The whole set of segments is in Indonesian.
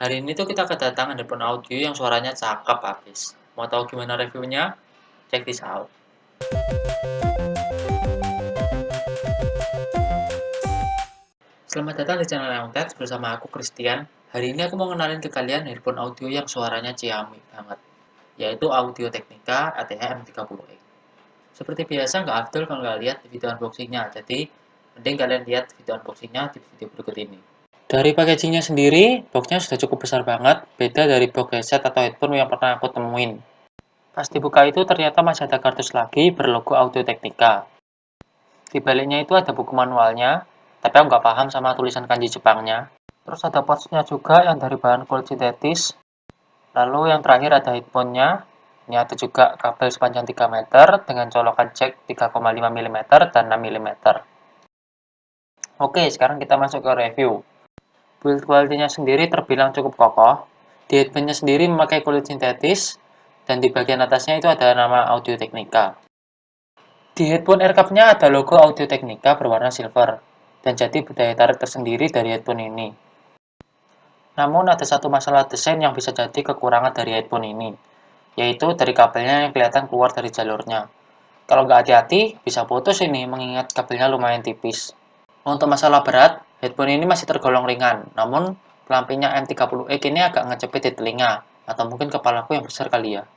Hari ini tuh kita kedatangan headphone audio yang suaranya cakep habis. Mau tahu gimana reviewnya? Check this out. Selamat datang di channel Leontex bersama aku Christian. Hari ini aku mau kenalin ke kalian headphone audio yang suaranya ciamik banget, yaitu Audio Technica ATH M30X. Seperti biasa nggak afdol kalau nggak lihat video unboxingnya, jadi mending kalian lihat video unboxingnya di video berikut ini. Dari packagingnya sendiri, boxnya sudah cukup besar banget, beda dari box headset atau headphone yang pernah aku temuin. Pas dibuka itu ternyata masih ada kardus lagi berlogo Audio Technica. Di baliknya itu ada buku manualnya, tapi aku nggak paham sama tulisan kanji Jepangnya. Terus ada pouchnya juga yang dari bahan kulit sintetis. Lalu yang terakhir ada headphone-nya. Ini ada juga kabel sepanjang 3 meter dengan colokan jack 3,5 mm dan 6 mm. Oke, sekarang kita masuk ke review. Build quality-nya sendiri terbilang cukup kokoh. Di headphone-nya sendiri memakai kulit sintetis, dan di bagian atasnya itu ada nama Audio Technica. Di headphone aircup-nya ada logo Audio Technica berwarna silver, dan jadi daya tarik tersendiri dari headphone ini. Namun ada satu masalah desain yang bisa jadi kekurangan dari headphone ini, yaitu dari kabelnya yang kelihatan keluar dari jalurnya. Kalau nggak hati-hati, bisa putus ini mengingat kabelnya lumayan tipis. Untuk masalah berat, headphone ini masih tergolong ringan, namun pelampinya M30X ini agak ngecepit di telinga, atau mungkin kepalaku yang besar kali ya.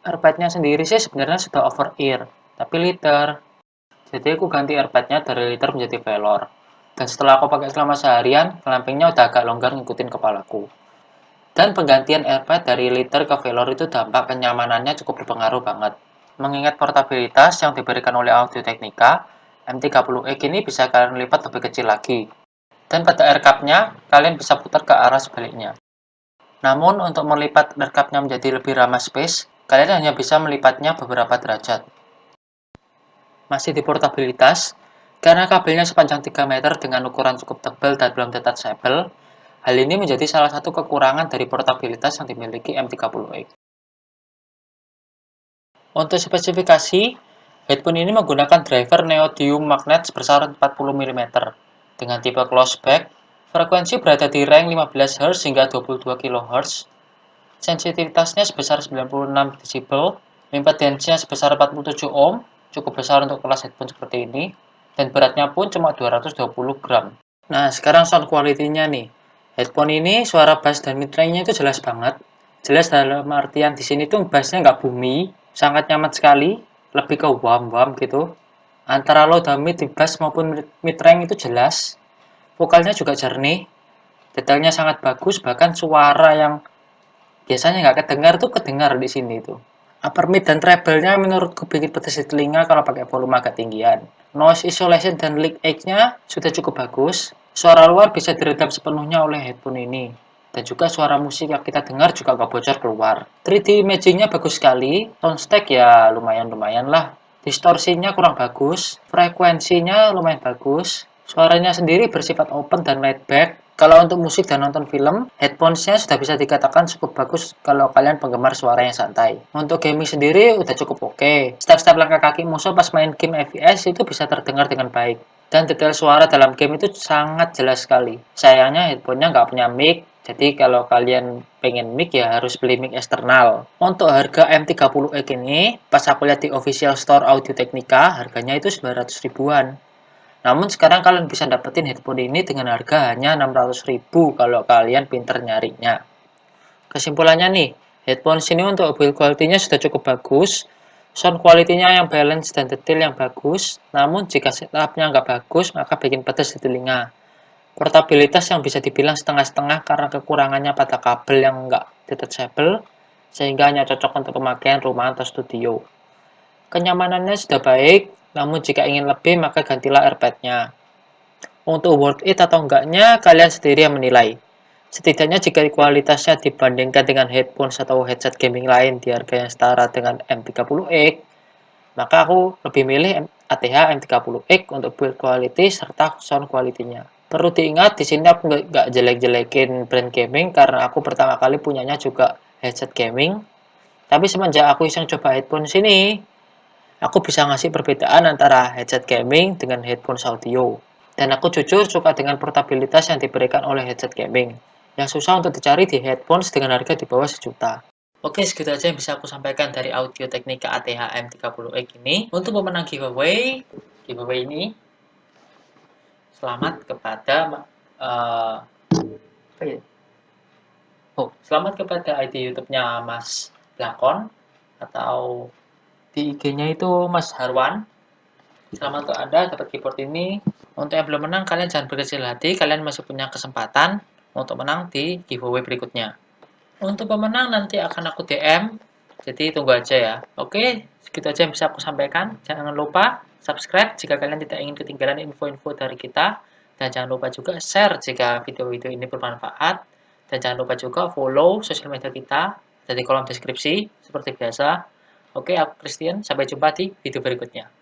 Airpad-nya sendiri sih sebenarnya sudah over ear, tapi liter. Jadi aku ganti airpad-nya dari liter menjadi velor. Dan setelah aku pakai selama seharian, clampingnya udah agak longgar ngikutin kepalaku. Dan penggantian airpad dari liter ke velor itu dampak kenyamanannya cukup berpengaruh banget. Mengingat portabilitas yang diberikan oleh Audio Technica, M30X ini bisa kalian lipat lebih kecil lagi. Dan pada aircup-nya, kalian bisa putar ke arah sebaliknya. Namun untuk melipat aircup-nya menjadi lebih ramah space, kalian hanya bisa melipatnya beberapa derajat. Masih di portabilitas, karena kabelnya sepanjang 3 meter dengan ukuran cukup tebal dan belum detachable, hal ini menjadi salah satu kekurangan dari portabilitas yang dimiliki M30X. Untuk spesifikasi, headphone ini menggunakan driver neodymium magnet sebesar 40 mm dengan tipe close back, frekuensi berada di range 15 Hz hingga 22 kHz, sensitivitasnya sebesar 96 dB, impedance-nya sebesar 47 ohm, cukup besar untuk kelas headphone seperti ini, dan beratnya pun cuma 220 gram. Nah, sekarang sound quality-nya nih. Headphone ini suara bass dan mid-range-nya itu jelas banget. Jelas dalam artian di sini tuh bass-nya nggak boomy, sangat nyaman sekali, lebih ke wam-wam gitu. Antara low dan mid di bass maupun mid-range itu jelas. Vokalnya juga jernih, detailnya sangat bagus, bahkan suara yang biasanya nggak kedengar tuh kedengar di sini tuh. Upper mid dan treble-nya menurutku bikin pedes di telinga kalau pakai volume agak tinggian. Noise isolation dan leak edge-nya sudah cukup bagus. Suara luar bisa diredam sepenuhnya oleh headphone ini. Dan juga suara musik yang kita dengar juga nggak bocor keluar. 3D imaging-nya bagus sekali. Soundstack ya lumayan-lumayan lah. Distorsinya kurang bagus. Frekuensinya lumayan bagus. Suaranya sendiri bersifat open dan laid back. Kalau untuk musik dan nonton film, headphones-nya sudah bisa dikatakan cukup bagus kalau kalian penggemar suara yang santai. Untuk gaming sendiri udah cukup oke. Step-step langkah kaki musuh pas main game FPS itu bisa terdengar dengan baik. Dan detail suara dalam game itu sangat jelas sekali. Sayangnya headphone-nya nggak punya mic, jadi kalau kalian pengen mic ya harus beli mic eksternal. Untuk harga M30X ini, pas aku lihat di official store Audio Technica, harganya itu 900 ribuan. Namun sekarang kalian bisa dapetin headphone ini dengan harga hanya 600.000 kalau kalian pinter nyarinya. Kesimpulannya nih, headphone sini untuk build quality-nya sudah cukup bagus, sound quality-nya yang balance dan detail yang bagus, namun jika setup-nya nggak bagus maka bikin pedes di telinga. Portabilitas yang bisa dibilang setengah-setengah karena kekurangannya pada kabel yang nggak detachable, sehingga hanya cocok untuk pemakaian rumah atau studio. Kenyamanannya sudah baik, namun jika ingin lebih maka gantilah airpad-nya. Untuk worth it atau enggaknya, kalian sendiri yang menilai. Setidaknya jika kualitasnya dibandingkan dengan headphones atau headset gaming lain di harga yang setara dengan M30X, maka aku lebih milih ATH M30X untuk build quality serta sound quality-nya. Perlu diingat, di sini aku nggak jelek-jelekin brand gaming karena aku pertama kali punyanya juga headset gaming. Tapi semenjak aku iseng coba headphone sini, aku bisa ngasih perbedaan antara headset gaming dengan headphone audio. Dan aku jujur suka dengan portabilitas yang diberikan oleh headset gaming. yang susah untuk dicari di headphones dengan harga di bawah sejuta. Oke, segitu aja yang bisa aku sampaikan dari Audio Technica ATH M30X ini. Untuk pemenang giveaway ini, selamat kepada apa ya? Oh, selamat kepada ID YouTube-nya Mas Blakon atau di IG-nya itu Mas Harwan. Selamat untuk Anda dapat keyboard ini. Untuk yang belum menang, kalian jangan berkecil hati. Kalian masih punya kesempatan untuk menang di giveaway berikutnya. Untuk pemenang nanti akan aku DM. Jadi tunggu aja ya. Oke, segitu aja yang bisa aku sampaikan. Jangan lupa subscribe jika kalian tidak ingin ketinggalan info-info dari kita. Dan jangan lupa juga share jika video-video ini bermanfaat. Dan jangan lupa juga follow sosial media kita dari kolom deskripsi seperti biasa. Oke, aku Christian. Sampai jumpa di video berikutnya.